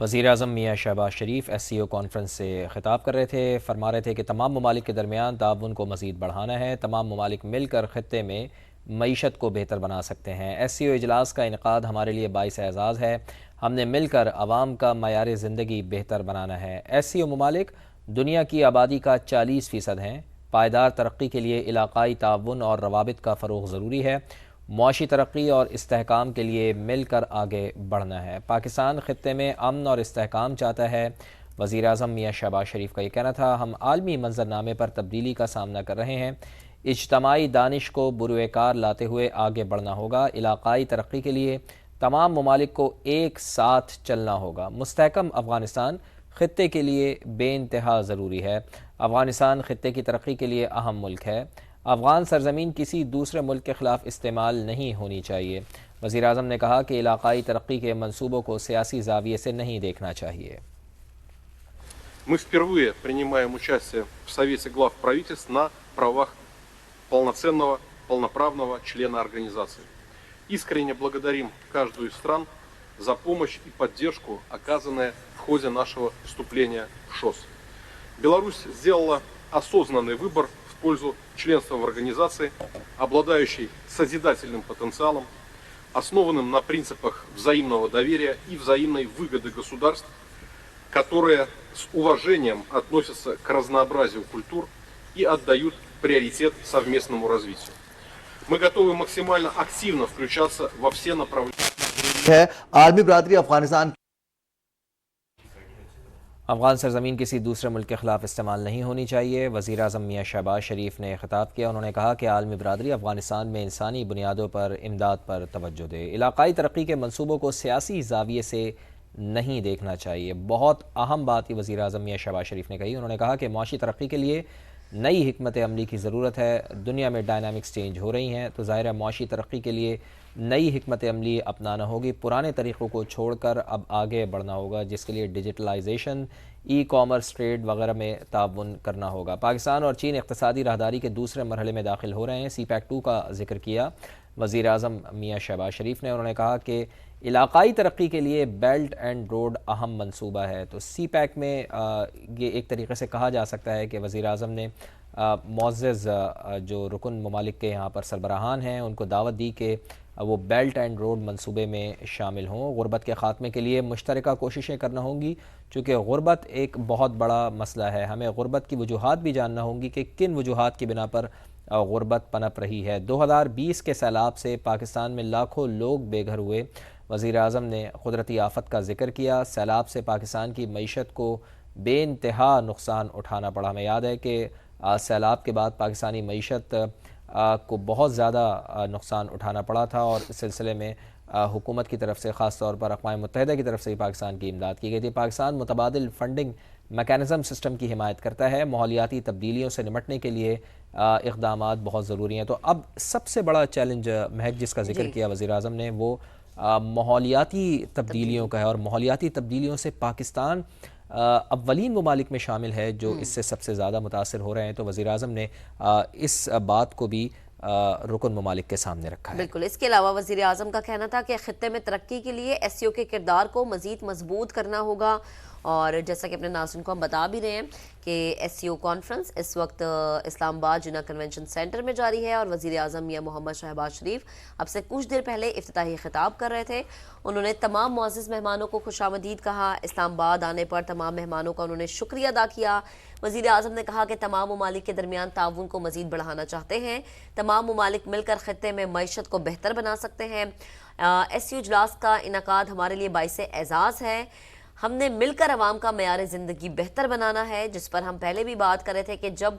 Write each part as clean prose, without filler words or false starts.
وزیر اعظم میاں شہباز شریف S C O conference سے خطاب کر رہے تھے۔ فرما رہے تھے کہ تمام ممالک کے درمیان تعاون کو مزید بڑھانا ہے۔ تمام ممالک مل کر خطے میں معیشت کو بہتر بنا سکتے ہیں۔ ایس سی او اجلاس کا انعقاد ہمارے لیے باعث اعزاز ہے۔ ہم نے مل کر عوام کا معیار زندگی بہتر بنانا ہے۔ ایس سی او ممالک دنیا کی آبادی کا 40% ہیں۔ پائیدار ترقی کے لیے علاقائی تعاون اور روابط کا فروغ ضروری ہے۔ معاشی ترقی اور استحکام کے لیے مل کر آگے بڑھنا ہے۔ پاکستان خطے میں امن اور استحکام چاہتا ہے۔ وزیر اعظم میاں شہباز شریف کا یہ کہنا تھا۔ ہم عالمی منظرنامے پر تبدیلی کا سامنا کر رہے ہیں۔ اجتماعی دانش کو بروئے کار لاتے ہوئے آگے بڑھنا ہوگا۔ علاقائی ترقی کے لیے تمام ممالک کو ایک ساتھ چلنا ہوگا۔ مستحکم افغانستان خطے کے لیے بے انتہا ضروری ہے۔ افغانستان خطے کی ترقی کے لیے اہم ملک ہے۔ افغان سرزمین کسی دوسرے ملک کے خلاف استعمال نہیں ہونی چاہیے۔ وزیر اعظم نے کہا کہ علاقائی ترقی کے منصوبوں کو سیاسی زاویے سے نہیں دیکھنا چاہیے۔ Мы впервые принимаем участие в Совете глав правительств на правах полноценного, полноправного члена организации. Искренне благодарим каждую из стран за помощь и поддержку, оказанную в ходе нашего вступления в ШОС. Беларусь сделала осознанный выбор в пользу членства в организации, обладающей созидательным потенциалом, основанным на принципах взаимного доверия и взаимной выгоды государств, которые с уважением относятся к разнообразию культур и отдают приоритет совместному развитию. Мы готовы максимально активно включаться во все направления. عالمی برادری افغانستان افغان سرزمین کسی دوسرے ملک کے خلاف استعمال نہیں ہونی چاہیے۔ وزیر اعظم میاں شہباز شریف نے خطاب کیا۔ انہوں نے کہا کہ عالمی برادری افغانستان میں انسانی بنیادوں پر امداد پر توجہ دے۔ علاقائی ترقی کے منصوبوں کو سیاسی زاویے سے نہیں دیکھنا چاہیے۔ بہت اہم بات یہ وزیر اعظم میاں شہباز شریف نے کہی۔ انہوں نے کہا کہ معاشی ترقی کے لیے نئی حکمت عملی کی ضرورت ہے۔ دنیا میں ڈائنامکس چینج ہو رہی ہیں، تو ظاہر ہے معاشی ترقی کے لیے نئی حکمت عملی اپنانا ہوگی۔ پرانے طریقوں کو چھوڑ کر اب آگے بڑھنا ہوگا، جس کے لیے ڈیجیٹلائزیشن، ای کامرس، ٹریڈ وغیرہ میں تعاون کرنا ہوگا۔ پاکستان اور چین اقتصادی راہداری کے دوسرے مرحلے میں داخل ہو رہے ہیں۔ سی پیک 2 کا ذکر کیا وزیر اعظم میاں شہباز شریف نے۔ انہوں نے کہا کہ علاقائی ترقی کے لیے بیلٹ اینڈ روڈ اہم منصوبہ ہے۔ تو سی پیک میں یہ ایک طریقے سے کہا جا سکتا ہے کہ وزیر اعظم نے معزز جو رکن ممالک کے یہاں پر سربراہان ہیں ان کو دعوت دی کہ وہ بیلٹ اینڈ روڈ منصوبے میں شامل ہوں۔ غربت کے خاتمے کے لیے مشترکہ کوششیں کرنا ہوں گی، چونکہ غربت ایک بہت بڑا مسئلہ ہے۔ ہمیں غربت کی وجوہات بھی جاننا ہوں گی کہ کن وجوہات کی بنا پر غربت پنپ رہی ہے۔ 2020 کے سیلاب سے پاکستان میں لاکھوں لوگ بے گھر ہوئے۔ وزیر اعظم نے قدرتی آفت کا ذکر کیا۔ سیلاب سے پاکستان کی معیشت کو بے انتہا نقصان اٹھانا پڑا۔ ہمیں یاد ہے کہ سیلاب کے بعد پاکستانی معیشت کو بہت زیادہ نقصان اٹھانا پڑا تھا، اور اس سلسلے میں حکومت کی طرف سے، خاص طور پر اقوام متحدہ کی طرف سے پاکستان کی امداد کی گئی تھی۔ پاکستان متبادل فنڈنگ میکانزم سسٹم کی حمایت کرتا ہے۔ ماحولیاتی تبدیلیوں سے نمٹنے کے لیے اقدامات بہت ضروری ہیں۔ تو اب سب سے بڑا چیلنج مہک جس کا ذکر کیا وزیر اعظم نے، وہ ماحولیاتی تبدیلیوں کا ہے، اور ماحولیاتی تبدیلیوں سے پاکستان اولین ممالک میں شامل ہے جو اس سے سب سے زیادہ متاثر ہو رہے ہیں۔ تو وزیر اعظم نے اس بات کو بھی رکن ممالک کے سامنے رکھا ہے۔ بالکل۔ اس کے علاوہ وزیر اعظم کا کہنا تھا کہ خطے میں ترقی کے لیے ایس سی او کے کردار کو مزید مضبوط کرنا ہوگا، اور جیسا کہ اپنے ناظرین کو ہم بتا بھی رہے ہیں کہ ایس سی او کانفرنس اس وقت اسلام آباد جنہ کنونشن سینٹر میں جاری ہے، اور وزیر اعظم میاں محمد شہباز شریف اب سے کچھ دیر پہلے افتتاحی خطاب کر رہے تھے۔ انہوں نے تمام معزز مہمانوں کو خوش آمدید کہا۔ اسلام آباد آنے پر تمام مہمانوں کا انہوں نے شکریہ ادا کیا۔ وزیر اعظم نے کہا کہ تمام ممالک کے درمیان تعاون کو مزید بڑھانا چاہتے ہیں۔ تمام ممالک مل کر خطے میں معیشت کو بہتر بنا سکتے ہیں۔ ایس سی او اجلاس کا انعقاد ہمارے لیے باعث اعزاز ہے۔ ہم نے مل کر عوام کا معیار زندگی بہتر بنانا ہے، جس پر ہم پہلے بھی بات کر رہے تھے کہ جب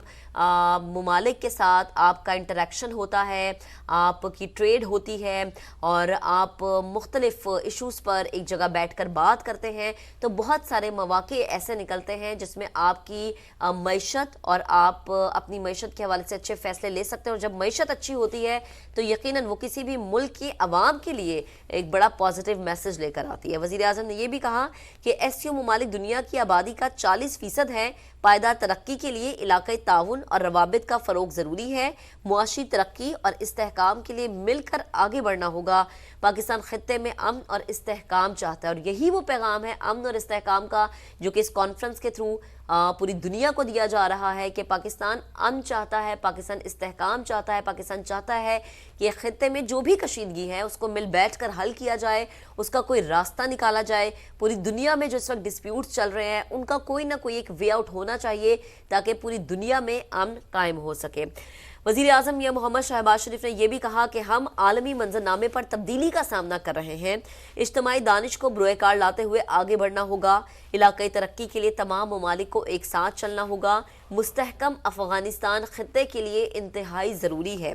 ممالک کے ساتھ آپ کا انٹریکشن ہوتا ہے، آپ کی ٹریڈ ہوتی ہے، اور آپ مختلف ایشوز پر ایک جگہ بیٹھ کر بات کرتے ہیں، تو بہت سارے مواقع ایسے نکلتے ہیں جس میں آپ کی معیشت اور آپ اپنی معیشت کے حوالے سے اچھے فیصلے لے سکتے ہیں۔ اور جب معیشت اچھی ہوتی ہے تو یقیناً وہ کسی بھی ملک کی عوام کے لیے ایک بڑا پازیٹیو میسج لے کر آتی ہے۔ وزیر اعظم نے یہ بھی کہا کہ ایس سی او ممالک دنیا کی آبادی کا 40% ہے۔ پائیدار ترقی کے لیے علاقائی تعاون اور روابط کا فروغ ضروری ہے۔ معاشی ترقی اور استحکام کے لیے مل کر آگے بڑھنا ہوگا۔ پاکستان خطے میں امن اور استحکام چاہتا ہے، اور یہی وہ پیغام ہے امن اور استحکام کا جو کہ اس کانفرنس کے تھرو پوری دنیا کو دیا جا رہا ہے کہ پاکستان امن چاہتا ہے، پاکستان استحکام چاہتا ہے، پاکستان چاہتا ہے کہ خطے میں جو بھی کشیدگی ہے اس کو مل بیٹھ کر حل کیا جائے، اس کا کوئی راستہ نکالا جائے۔ پوری دنیا میں جو اس وقت ڈسپیوٹس چل رہے ہیں ان کا کوئی نہ کوئی ایک وے آؤٹ ہونا چاہیے تاکہ پوری دنیا میں امن قائم ہو سکے۔ وزیر اعظم میاں محمد شہباز شریف نے یہ بھی کہا کہ ہم عالمی منظرنامے پر تبدیلی کا سامنا کر رہے ہیں، اجتماعی دانش کو بروئے کار لاتے ہوئے آگے بڑھنا ہوگا، علاقائی ترقی کے لیے تمام ممالک کو ایک ساتھ چلنا ہوگا، مستحکم افغانستان خطے کے لیے انتہائی ضروری ہے۔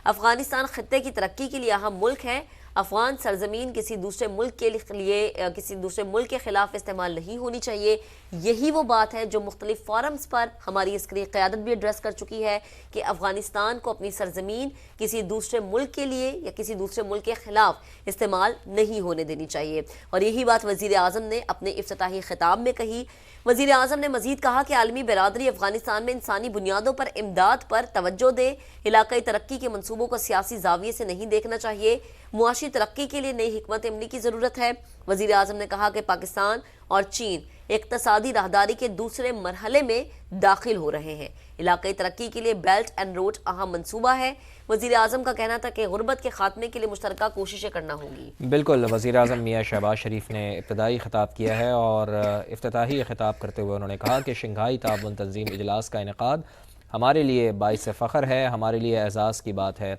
افغانستان خطے کی ترقی کے لیے اہم ملک ہے۔ افغان سرزمین کسی دوسرے ملک کے لیے کسی دوسرے ملک کے خلاف استعمال نہیں ہونی چاہیے۔ یہی وہ بات ہے جو مختلف فورمز پر ہماری عسکری قیادت بھی ایڈریس کر چکی ہے کہ افغانستان کو اپنی سرزمین کسی دوسرے ملک کے لیے یا کسی دوسرے ملک کے خلاف استعمال نہیں ہونے دینی چاہیے، اور یہی بات وزیر اعظم نے اپنے افتتاحی خطاب میں کہی۔ وزیر اعظم نے مزید کہا کہ عالمی برادری افغانستان میں انسانی بنیادوں پر امداد پر توجہ دے، علاقائی ترقی کے منصوبوں کو سیاسی زاویے سے نہیں دیکھنا چاہیے، معاشی ترقی کے لیے نئی حکمت عملی کی ضرورت ہے۔ وزیر اعظم نے کہا کہ پاکستان اور چین اقتصادی راہداری کے دوسرے مرحلے میں داخل ہو رہے ہیں، علاقائی ترقی کے لیے بیلٹ اینڈ روڈ اہم منصوبہ ہے۔ وزیر اعظم کا کہنا تھا کہ غربت کے خاتمے کے لیے مشترکہ کوششیں کرنا ہوں گی۔ بالکل، وزیر اعظم میاں شہباز شریف نے ابتدائی خطاب کیا ہے اور افتتاحی خطاب کرتے ہوئے انہوں نے کہا کہ شنگھائی تعاون تنظیم اجلاس کا انعقاد ہمارے لیے باعث فخر ہے، ہمارے لیے اعزاز کی بات ہے۔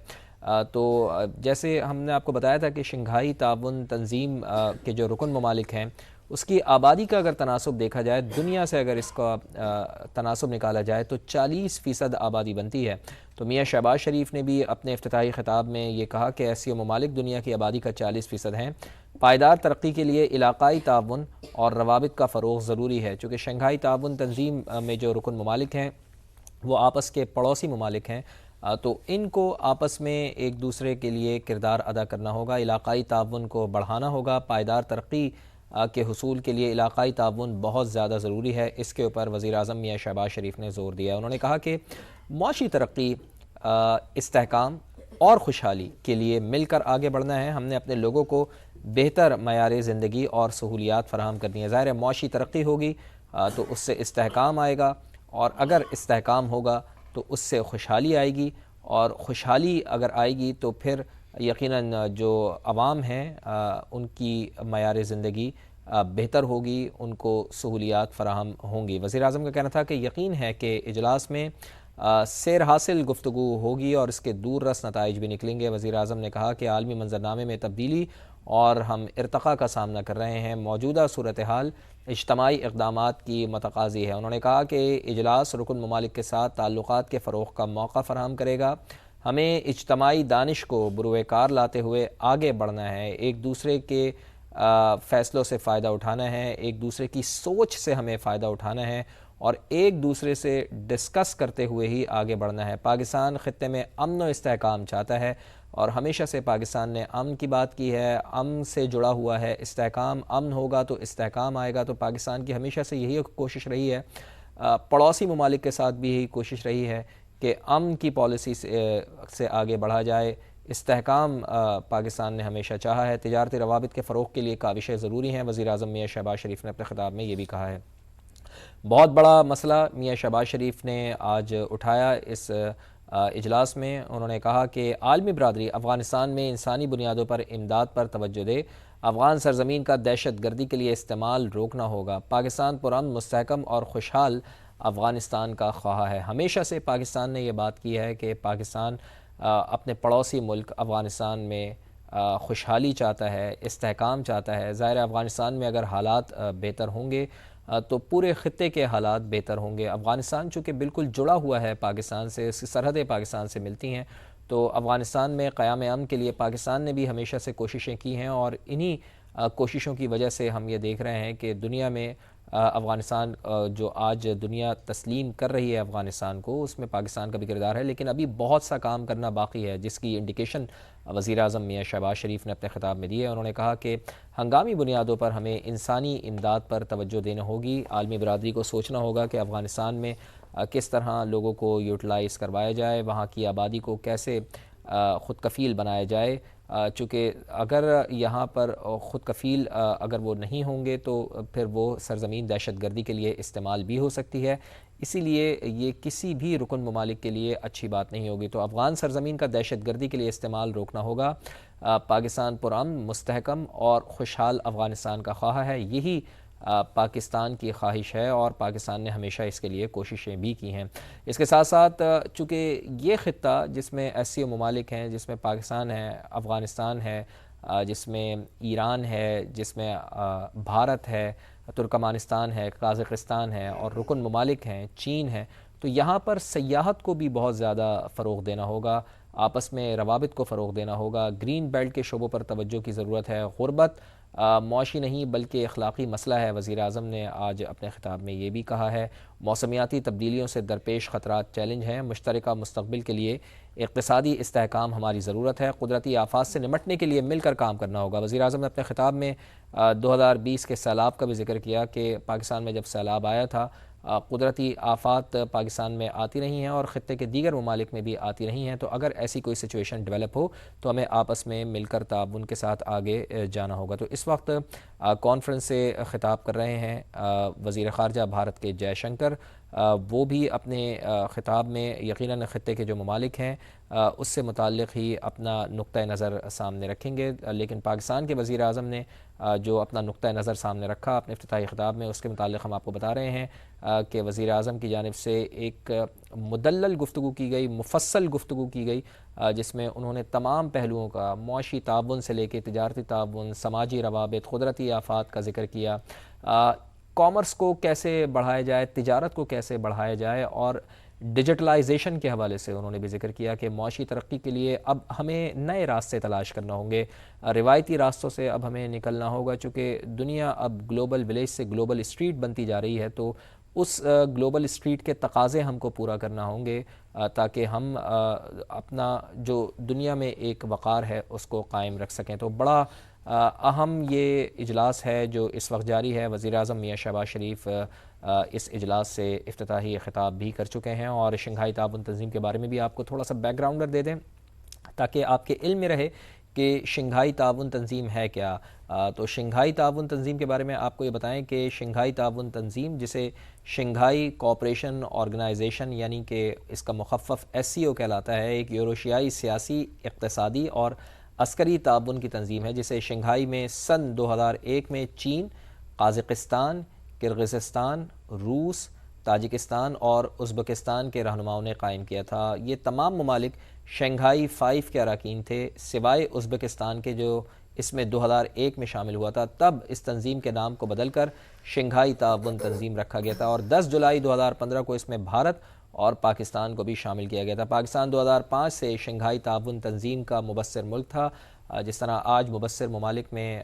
تو جیسے ہم نے آپ کو بتایا تھا کہ شنگھائی تعاون تنظیم کے جو رکن ممالک ہیں اس کی آبادی کا اگر تناسب دیکھا جائے، دنیا سے اگر اس کا تناسب نکالا جائے تو 40% آبادی بنتی ہے۔ تو میاں شہباز شریف نے بھی اپنے افتتاحی خطاب میں یہ کہا کہ ایسی ممالک دنیا کی آبادی کا 40% ہیں۔ پائیدار ترقی کے لیے علاقائی تعاون اور روابط کا فروغ ضروری ہے، چونکہ شنگھائی تعاون تنظیم میں جو رکن ممالک ہیں وہ آپس کے پڑوسی ممالک ہیں، تو ان کو آپس میں ایک دوسرے کے لیے کردار ادا کرنا ہوگا، علاقائی تعاون کو بڑھانا ہوگا۔ پائیدار ترقی کے حصول کے لیے علاقائی تعاون بہت زیادہ ضروری ہے، اس کے اوپر وزیر اعظم میاں شہباز شریف نے زور دیا۔ انہوں نے کہا کہ معاشی ترقی، استحکام اور خوشحالی کے لیے مل کر آگے بڑھنا ہے۔ ہم نے اپنے لوگوں کو بہتر معیار زندگی اور سہولیات فراہم کرنی ہے۔ ظاہر ہے معاشی ترقی ہوگی تو اس سے استحکام آئے گا، اور اگر استحکام ہوگا تو اس سے خوشحالی آئے گی، اور خوشحالی اگر آئے گی تو پھر یقیناً جو عوام ہیں ان کی معیار زندگی بہتر ہوگی، ان کو سہولیات فراہم ہوں گی۔ وزیر اعظم کا کہنا تھا کہ یقین ہے کہ اجلاس میں سیر حاصل گفتگو ہوگی اور اس کے دور رس نتائج بھی نکلیں گے۔ وزیر اعظم نے کہا کہ عالمی منظرنامے میں تبدیلی اور ہم ارتقاء کا سامنا کر رہے ہیں، موجودہ صورتحال اجتماعی اقدامات کی متقاضی ہے۔ انہوں نے کہا کہ اجلاس رکن ممالک کے ساتھ تعلقات کے فروغ کا موقع فراہم کرے گا۔ ہمیں اجتماعی دانش کو بروئے کار لاتے ہوئے آگے بڑھنا ہے، ایک دوسرے کے فیصلوں سے فائدہ اٹھانا ہے، ایک دوسرے کی سوچ سے ہمیں فائدہ اٹھانا ہے، اور ایک دوسرے سے ڈسکس کرتے ہوئے ہی آگے بڑھنا ہے۔ پاکستان خطے میں امن و استحکام چاہتا ہے، اور ہمیشہ سے پاکستان نے امن کی بات کی ہے، امن سے جڑا ہوا ہے استحکام۔ امن ہوگا تو استحکام آئے گا، تو پاکستان کی ہمیشہ سے یہی کوشش رہی ہے، پڑوسی ممالک کے ساتھ بھی یہی کوشش رہی ہے کہ امن کی پالیسی سے آگے بڑھا جائے۔ استحکام پاکستان نے ہمیشہ چاہا ہے۔ تجارتی روابط کے فروغ کے لیے کاوشیں ضروری ہیں۔ وزیر اعظم میاں شہباز شریف نے اپنے خطاب میں یہ بھی کہا ہے۔ بہت بڑا مسئلہ میاں شہباز شریف نے آج اٹھایا اس اجلاس میں۔ انہوں نے کہا کہ عالمی برادری افغانستان میں انسانی بنیادوں پر امداد پر توجہ دے، افغان سرزمین کا دہشت گردی کے لیے استعمال روکنا ہوگا۔ پاکستان پرامن، مستحکم اور خوشحال افغانستان کا خواہاں ہے۔ ہمیشہ سے پاکستان نے یہ بات کی ہے کہ پاکستان اپنے پڑوسی ملک افغانستان میں خوشحالی چاہتا ہے، استحکام چاہتا ہے۔ ظاہر افغانستان میں اگر حالات بہتر ہوں گے تو پورے خطے کے حالات بہتر ہوں گے۔ افغانستان چونکہ بالکل جڑا ہوا ہے پاکستان سے، اس کی سرحدیں پاکستان سے ملتی ہیں، تو افغانستان میں قیام امن کے لیے پاکستان نے بھی ہمیشہ سے کوششیں کی ہیں، اور انہی کوششوں کی وجہ سے ہم یہ دیکھ رہے ہیں کہ دنیا میں افغانستان جو آج دنیا تسلیم کر رہی ہے افغانستان کو، اس میں پاکستان کا بھی کردار ہے، لیکن ابھی بہت سا کام کرنا باقی ہے، جس کی انڈیکیشن وزیر اعظم میاں شہباز شریف نے اپنے خطاب میں دی ہے۔ انہوں نے کہا کہ ہنگامی بنیادوں پر ہمیں انسانی امداد پر توجہ دینا ہوگی، عالمی برادری کو سوچنا ہوگا کہ افغانستان میں کس طرح لوگوں کو یوٹیلائز کروایا جائے، وہاں کی آبادی کو کیسے خود کفیل بنایا جائے، چونکہ اگر یہاں پر خود کفیل اگر وہ نہیں ہوں گے تو پھر وہ سرزمین دہشت گردی کے لیے استعمال بھی ہو سکتی ہے، اسی لیے یہ کسی بھی رکن ممالک کے لیے اچھی بات نہیں ہوگی۔ تو افغان سرزمین کا دہشت گردی کے لیے استعمال روکنا ہوگا۔ پاکستان پرامن، مستحکم اور خوشحال افغانستان کا خواہاں ہے، یہی پاکستان کی خواہش ہے، اور پاکستان نے ہمیشہ اس کے لیے کوششیں بھی کی ہیں۔ اس کے ساتھ ساتھ چونکہ یہ خطہ جس میں ایس سی او ممالک ہیں، جس میں پاکستان ہے، افغانستان ہے، جس میں ایران ہے، جس میں بھارت ہے، ترکمانستان ہے، قازقستان ہے، اور رکن ممالک ہیں، چین ہے، تو یہاں پر سیاحت کو بھی بہت زیادہ فروغ دینا ہوگا، آپس میں روابط کو فروغ دینا ہوگا، گرین بیلٹ کے شعبوں پر توجہ کی ضرورت ہے۔ غربت معاشی نہیں بلکہ اخلاقی مسئلہ ہے، وزیر اعظم نے آج اپنے خطاب میں یہ بھی کہا ہے۔ موسمیاتی تبدیلیوں سے درپیش خطرات چیلنج ہیں، مشترکہ مستقبل کے لیے اقتصادی استحکام ہماری ضرورت ہے، قدرتی آفات سے نمٹنے کے لیے مل کر کام کرنا ہوگا۔ وزیر اعظم نے اپنے خطاب میں 2020 کے سیلاب کا بھی ذکر کیا کہ پاکستان میں جب سیلاب آیا تھا، قدرتی آفات پاکستان میں آتی رہی ہیں اور خطے کے دیگر ممالک میں بھی آتی رہی ہیں، تو اگر ایسی کوئی سچویشن ڈیولپ ہو تو ہمیں آپس میں مل کر تعاون کے ساتھ آگے جانا ہوگا۔ تو اس وقت کانفرنس سے خطاب کر رہے ہیں وزیر خارجہ بھارت کے جے شنکر، وہ بھی اپنے خطاب میں یقیناً خطے کے جو ممالک ہیں اس سے متعلق ہی اپنا نقطہ نظر سامنے رکھیں گے، لیکن پاکستان کے وزیر اعظم نے جو اپنا نقطہ نظر سامنے رکھا اپنے افتتاحی خطاب میں، اس کے متعلق ہم آپ کو بتا رہے ہیں کہ وزیر اعظم کی جانب سے ایک مدلل گفتگو کی گئی، مفصل گفتگو کی گئی، جس میں انہوں نے تمام پہلوؤں کا، معاشی تعاون سے لے کے تجارتی تعاون، سماجی روابط، قدرتی آفات کا ذکر کیا، کامرس کو کیسے بڑھایا جائے، تجارت کو کیسے بڑھایا جائے، اور ڈیجیٹلائزیشن کے حوالے سے انہوں نے بھی ذکر کیا کہ معاشی ترقی کے لیے اب ہمیں نئے راستے تلاش کرنا ہوں گے، روایتی راستوں سے اب ہمیں نکلنا ہوگا، چونکہ دنیا اب گلوبل ولیج سے گلوبل اسٹریٹ بنتی جا رہی ہے، تو اس گلوبل اسٹریٹ کے تقاضے ہم کو پورا کرنا ہوں گے تاکہ ہم اپنا جو دنیا میں ایک وقار ہے اس کو قائم رکھ سکیں۔ تو بڑا اہم یہ اجلاس ہے جو اس وقت جاری ہے۔ وزیر اعظم میاں شہباز شریف اس اجلاس سے افتتاحی خطاب بھی کر چکے ہیں، اور شنگھائی تعاون تنظیم کے بارے میں بھی آپ کو تھوڑا سا بیک گراؤنڈر دے دیں تاکہ آپ کے علم میں رہے کہ شنگھائی تعاون تنظیم ہے کیا۔ تو شنگھائی تعاون تنظیم کے بارے میں آپ کو یہ بتائیں کہ شنگھائی تعاون تنظیم، جسے شنگھائی کوآپریشن آرگنائزیشن یعنی کہ اس کا مخفف ایس سی او کہلاتا ہے، ایک یوریشیائی سیاسی، اقتصادی اور عسکری تعاون کی تنظیم ہے، جسے شنگھائی میں سن 2001 میں چین، قازقستان، کرغزستان، روس، تاجکستان اور ازبکستان کے رہنماؤں نے قائم کیا تھا۔ یہ تمام ممالک شنگھائی 5 کے اراکین تھے، سوائے ازبکستان کے جو اس میں 2001 میں شامل ہوا تھا، تب اس تنظیم کے نام کو بدل کر شنگھائی تعاون تنظیم رکھا گیا تھا، اور 10 جولائی 2015 کو اس میں بھارت اور پاکستان کو بھی شامل کیا گیا تھا۔ پاکستان 2005 سے شنگھائی تعاون تنظیم کا مبصر ملک تھا، جس طرح آج مبصر ممالک میں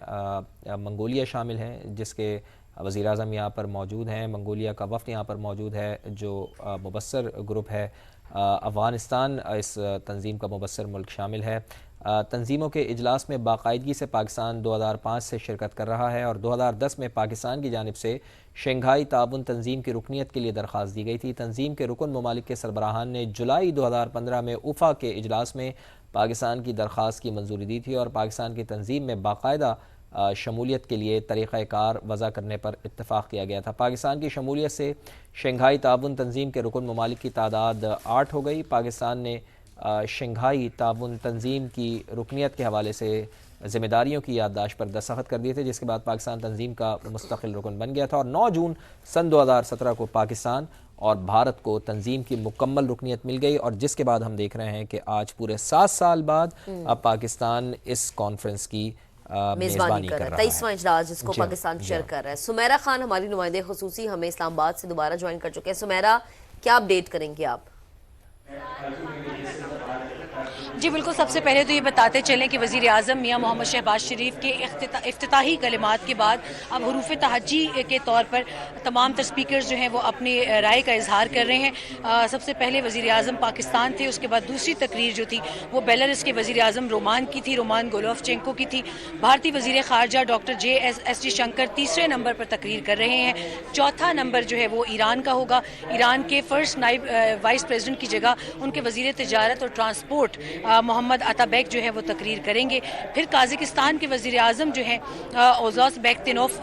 منگولیا شامل ہیں، جس کے وزیر اعظم یہاں پر موجود ہیں، منگولیا کا وفد یہاں پر موجود ہے جو مبصر گروپ ہے۔ افغانستان اس تنظیم کا مبصر ملک شامل ہے۔ تنظیموں کے اجلاس میں باقاعدگی سے پاکستان 2005 سے شرکت کر رہا ہے، اور 2010 میں پاکستان کی جانب سے شنگھائی تعاون تنظیم کی رکنیت کے لیے درخواست دی گئی تھی۔ تنظیم کے رکن ممالک کے سربراہان نے جولائی 2015 میں اوفا کے اجلاس میں پاکستان کی درخواست کی منظوری دی تھی، اور پاکستان کی تنظیم میں باقاعدہ شمولیت کے لیے طریقہ کار وضع کرنے پر اتفاق کیا گیا تھا۔ پاکستان کی شمولیت سے شنگھائی تعاون تنظیم کے رکن ممالک کی تعداد 8 ہو گئی۔ پاکستان نے شنگھائی تعاون تنظیم کی رکنیت کے حوالے سے ذمہ داریوں کی یادداشت پر دستخط کر دیے تھے، جس کے بعد پاکستان تنظیم کا مستقل رکن بن گیا تھا، اور 9 جون سن 2017 کو پاکستان اور بھارت کو تنظیم کی مکمل رکنیت مل گئی، اور جس کے بعد ہم دیکھ رہے ہیں کہ آج پورے 7 سال بعد اب پاکستان اس کانفرنس کی میزبانی کر رہا ہے، 23واں اجلاس جس کو پاکستان شیئر کر رہا ہے۔ سمیرہ خان ہماری نمائندے خصوصی ہمیں اسلام آباد سے دوبارہ جوائن کر چکے ہیں۔ سمیرہ، کیا اپڈیٹ کریں گے آپ؟ جی بالکل، سب سے پہلے تو یہ بتاتے چلیں کہ وزیر اعظم میاں محمد شہباز شریف کے افتتاحی کلمات کے بعد اب حروف تہجی کے طور پر تمام تر اسپیکرز جو ہیں وہ اپنی رائے کا اظہار کر رہے ہیں۔ سب سے پہلے وزیر اعظم پاکستان تھے، اس کے بعد دوسری تقریر جو تھی وہ بیلاروس کے وزیر اعظم رومان کی تھی، رومان گولوفچینکو کی تھی۔ بھارتی وزیر خارجہ ڈاکٹر ایس جی شنکر تیسرے نمبر پر تقریر کر رہے ہیں۔ چوتھا نمبر جو ہے وہ ایران کا ہوگا۔ ایران کے فرسٹ نائب وائس پریزیڈنٹ کی جگہ ان کے وزیر تجارت اور ٹرانسپورٹ محمد عطا بیگ جو ہے وہ تقریر کریں گے۔ پھر قازقستان کے وزیر اعظم جو ہیں اوزاس بیکتینوف،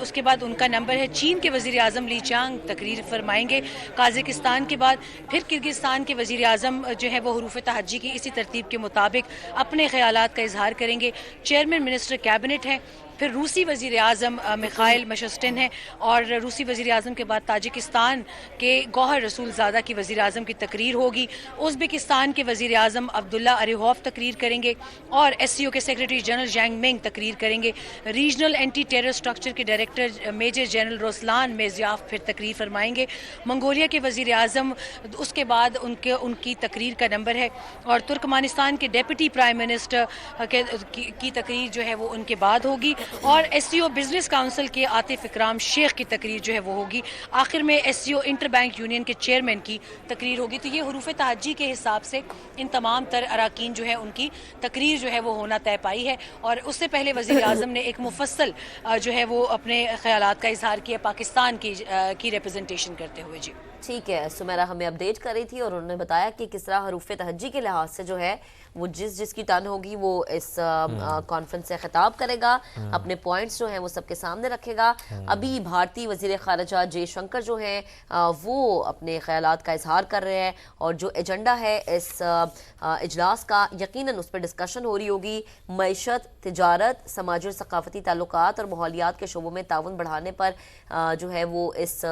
اس کے بعد ان کا نمبر ہے۔ چین کے وزیر اعظم لی چانگ تقریر فرمائیں گے قازقستان کے بعد۔ پھر کرگزستان کے وزیر اعظم جو ہے وہ حروف تہجی کی اسی ترتیب کے مطابق اپنے خیالات کا اظہار کریں گے۔ چیئرمین منسٹر کیبنٹ ہیں۔ پھر روسی وزیر اعظم میخائل مشسٹن ہیں، اور روسی وزیر اعظم کے بعد تاجکستان کے گوہر رسول زادہ کی وزیر اعظم کی تقریر ہوگی۔ ازبکستان کے وزیر اعظم عبداللہ اریوہوف تقریر کریں گے، اور ایس سی او کے سیکرٹری جنرل جینگ منگ تقریر کریں گے۔ ریجنل اینٹی ٹیرر اسٹرکچر کے ڈائریکٹر میجر جنرل روسلان میزیاف پھر تقریر فرمائیں گے۔ منگولیا کے وزیر اعظم، اس کے بعد ان کی تقریر کا نمبر ہے، اور ترکمانستان کے ڈیپٹی پرائم منسٹر کی تقریر جو ہے وہ ان کے بعد ہوگی، اور S C O business council کے عاطف اکرام شیخ کی تقریر جو ہے وہ ہوگی۔ آخر میں ایس سی او انٹر بینک یونین کے چیئرمین کی تقریر ہوگی۔ تو یہ حروف تہجی کے حساب سے ان تمام تر اراکین جو ہے ان کی تقریر جو ہے وہ ہونا طے پائی ہے، اور اس سے پہلے وزیر اعظم نے ایک مفصل جو ہے وہ اپنے خیالات کا اظہار کیا پاکستان کی ریپرزنٹیشن کرتے ہوئے۔ جی ٹھیک ہے، سمیرہ ہمیں اپڈیٹ کر رہی تھی، اور انہوں نے بتایا کہ کس طرح حروف تہجی کے لحاظ سے جو ہے وہ جس کی ٹرن ہوگی وہ اس کانفرنس سے خطاب کرے گا، اپنے پوائنٹس جو ہیں وہ سب کے سامنے رکھے گا۔ ابھی بھارتی وزیر خارجہ جے شنکر جو ہیں وہ اپنے خیالات کا اظہار کر رہے ہیں، اور جو ایجنڈا ہے اس اجلاس کا یقیناً اس پر ڈسکشن ہو رہی ہوگی۔ معیشت، تجارت، سماجی اور ثقافتی تعلقات اور ماحولیات کے شعبوں میں تعاون بڑھانے پر جو ہے وہ اس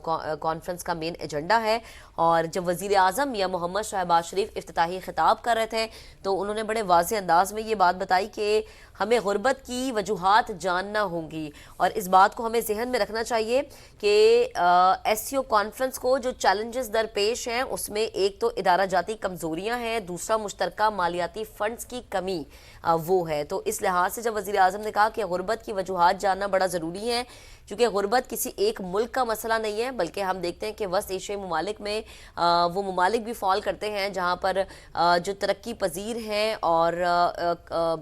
کانفرنس کا مین ایجنڈا ہے۔ اور جب وزیر اعظم یا محمد شہباز شریف افتتاحی خطاب کر رہے تھے تو انہوں نے بڑے واضح انداز میں یہ بات بتائی کہ ہمیں غربت کی وجوہات جاننا ہوں گی، اور اس بات کو ہمیں ذہن میں رکھنا چاہیے کہ ایس سی او کانفرنس کو جو چیلنجز درپیش ہیں اس میں ایک تو ادارہ جاتی کمزوریاں ہیں، دوسرا مشترکہ مالیاتی فنڈز کی کمی وہ ہے۔ تو اس لحاظ سے جب وزیر اعظم نے کہا کہ غربت کی وجوہات جاننا بڑا ضروری ہے، چونکہ غربت کسی ایک ملک کا مسئلہ نہیں ہے، بلکہ ہم دیکھتے ہیں کہ وسط ایشیائی ممالک میں وہ ممالک بھی فال کرتے ہیں جہاں پر جو ترقی پذیر ہیں اور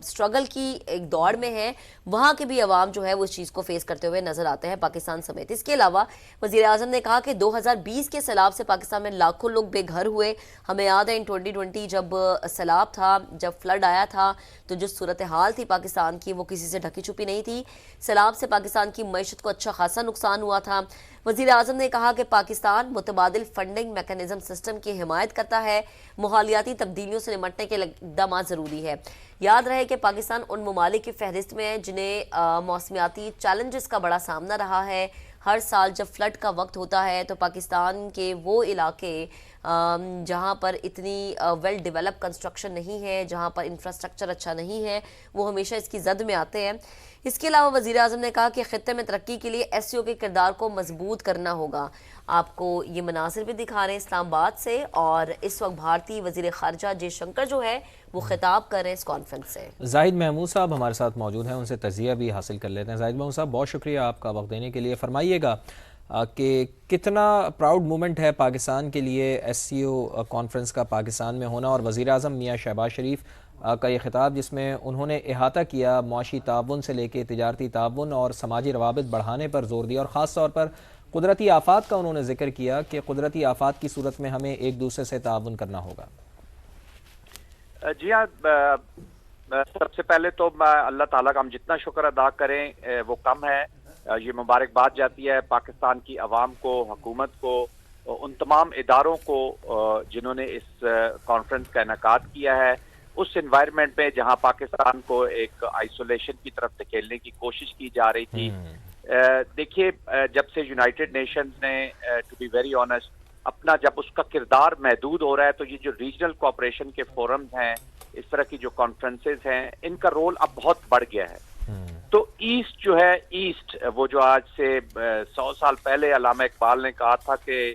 سٹرگل کی ایک دوڑ میں ہیں، وہاں کے بھی عوام جو ہے وہ اس چیز کو فیس کرتے ہوئے نظر آتے ہیں، پاکستان سمیت۔ اس کے علاوہ وزیر اعظم نے کہا کہ 2020 کے سیلاب سے پاکستان میں لاکھوں لوگ بے گھر ہوئے۔ ہمیں یاد ہے 2020 جب سیلاب تھا، جب فلڈ آیا تھا، تو جو صورتحال تھی پاکستان کی وہ کسی سے ڈھکی چھپی نہیں تھی۔ سیلاب سے پاکستان کی معیشت کو اچھا خاصا نقصان ہوا تھا۔ وزیر اعظم نے کہا کہ پاکستان متبادل فنڈنگ میکانزم سسٹم کی حمایت کرتا ہے، ماحولیاتی تبدیلیوں سے نمٹنے کے اقدامات ضروری ہے۔ یاد رہے کہ پاکستان ان ممالک کی فہرست میں ہے جنہیں موسمیاتی چیلنجز کا بڑا سامنا رہا ہے۔ ہر سال جب فلڈ کا وقت ہوتا ہے تو پاکستان کے وہ علاقے جہاں پر اتنی ویل ڈیولپ کنسٹرکشن نہیں ہے، جہاں پر انفراسٹرکچر اچھا نہیں ہے، وہ ہمیشہ اس کی زد میں آتے ہیں۔ اس کے علاوہ وزیر اعظم نے کہا کہ خطے میں ترقی کے لیے ایس سی او کے کردار کو مضبوط کرنا ہوگا۔ آپ کو یہ مناظر بھی دکھا رہے ہیں اسلام آباد سے، اور اس وقت بھارتی وزیر خارجہ جے شنکر جو ہے وہ خطاب کر رہے ہیں اس کانفرنس سے۔ زاہد محمود صاحب ہمارے ساتھ موجود ہیں، ان سے تجزیہ بھی حاصل کر لیتے ہیں۔ زاہد محمود صاحب بہت شکریہ آپ کا وقت دینے کے لیے۔ فرمائیے گا کہ کتنا پراؤڈ مومنٹ ہے پاکستان کے لیے ایس سی او کانفرنس کا پاکستان میں ہونا، اور وزیر اعظم میاں شہباز شریف کا یہ خطاب جس میں انہوں نے احاطہ کیا معاشی تعاون سے لے کے تجارتی تعاون اور سماجی روابط بڑھانے پر زور دیا، اور خاص طور پر قدرتی آفات کا انہوں نے ذکر کیا کہ قدرتی آفات کی صورت میں ہمیں ایک دوسرے سے تعاون کرنا ہوگا۔ جی ہاں، سب سے پہلے تو اللہ تعالیٰ کا ہم جتنا شکر ادا کریں وہ کم ہے۔ یہ مبارکباد جاتی ہے پاکستان کی عوام کو، حکومت کو، ان تمام اداروں کو جنہوں نے اس کانفرنس کا انعقاد کیا ہے، اس انوائرمنٹ میں جہاں پاکستان کو ایک آئسولیشن کی طرف دھکیلنے کی کوشش کی جا رہی تھی۔ دیکھیے، جب سے یونائٹڈ نیشنز نے ٹو بی ویری آنیسٹ اپنا جب اس کا کردار محدود ہو رہا ہے، تو یہ جو ریجنل کوآپریشن کے فورمز ہیں، اس طرح کی جو کانفرنسز ہیں، ان کا رول اب بہت بڑھ گیا ہے۔ تو ایسٹ جو ہے، ایسٹ وہ جو آج سے 100 سال پہلے علامہ اقبال نے کہا تھا کہ